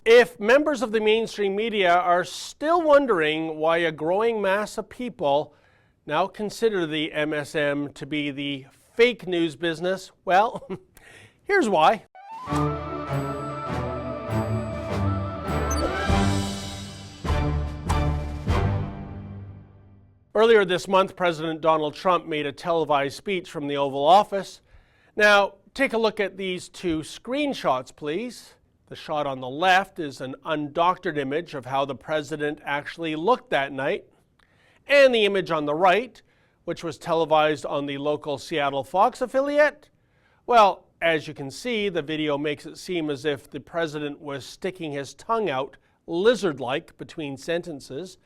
If members of the mainstream media are still wondering why a growing mass of people now consider the MSM to be the fake news business, well, here's why. Earlier this month, President Donald Trump made a televised speech from the Oval Office. Now, take a look at these two screenshots, please. The shot on the left is an undoctored image of how the president actually looked that night. And the image on the right, which was televised on the local Seattle Fox affiliate, well, as you can see, the video makes it seem as if the president was sticking his tongue out lizard-like between sentences,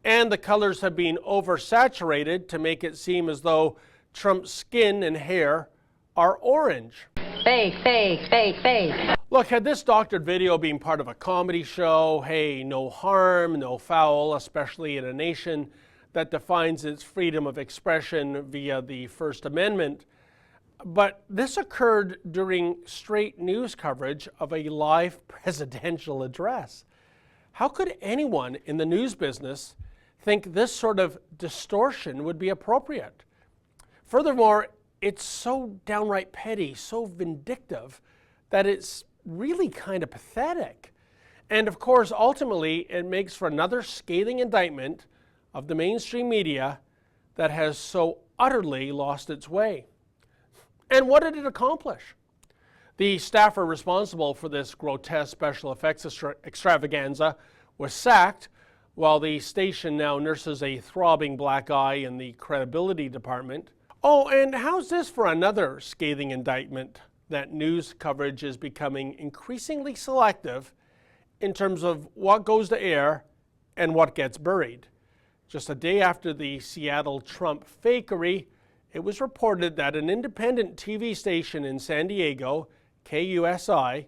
and the colors have been oversaturated to make it seem as though Trump's skin and hair are orange. Fake, fake, fake, fake. Look, had this doctored video been part of a comedy show, hey, no harm, no foul, especially in a nation that defines its freedom of expression via the First Amendment. But this occurred during straight news coverage of a live presidential address. How could anyone in the news business think this sort of distortion would be appropriate? Furthermore, it's so downright petty, so vindictive, that it's really kind of pathetic. And of course, ultimately, it makes for another scathing indictment of the mainstream media that has so utterly lost its way. And what did it accomplish? The staffer responsible for this grotesque special effects extravaganza was sacked, while the station now nurses a throbbing black eye in the credibility department. Oh, and how's this for another scathing indictment that news coverage is becoming increasingly selective in terms of what goes to air and what gets buried? Just a day after the Seattle Trump fakery, it was reported that an independent TV station in San Diego, KUSI,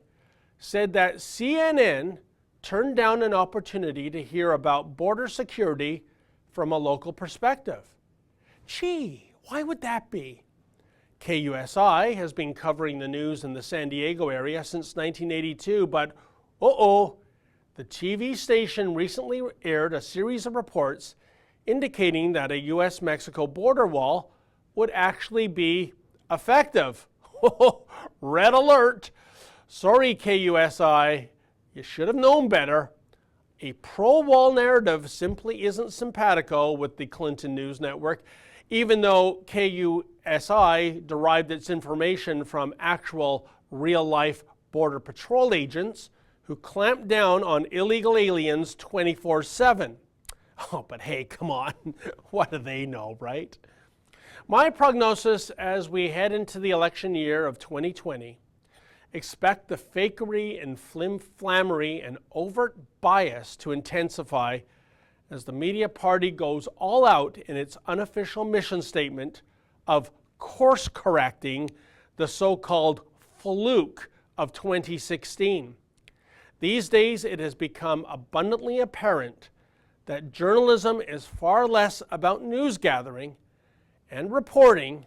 said that CNN turned down an opportunity to hear about border security from a local perspective. Gee, why would that be? KUSI has been covering the news in the San Diego area since 1982, but the TV station recently aired a series of reports indicating that a U.S.-Mexico border wall would actually be effective. Red alert. Sorry, KUSI, you should have known better. A pro-wall narrative simply isn't simpatico with the Clinton News Network, even though KUSI derived its information from actual real-life Border Patrol agents who clamped down on illegal aliens 24/7. Oh, but hey, come on. What do they know, right? My prognosis as we head into the election year of 2020, expect the fakery and flimflammery and overt bias to intensify as the media party goes all out in its unofficial mission statement of course correcting the so-called fluke of 2016. These days, it has become abundantly apparent that journalism is far less about news gathering and reporting,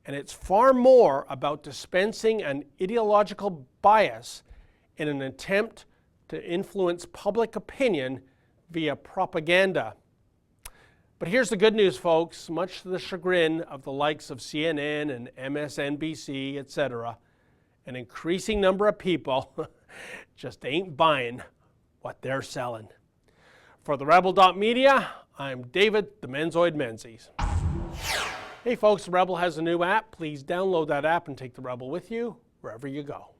and it's far more about dispensing an ideological bias in an attempt to influence public opinion via propaganda. But here's the good news, folks. Much to the chagrin of the likes of CNN and MSNBC, etc., an increasing number of people just ain't buying what they're selling. For the Rebel.media, I'm David the Menzoid Menzies. Hey folks, the Rebel has a new app. Please download that app and take the Rebel with you wherever you go.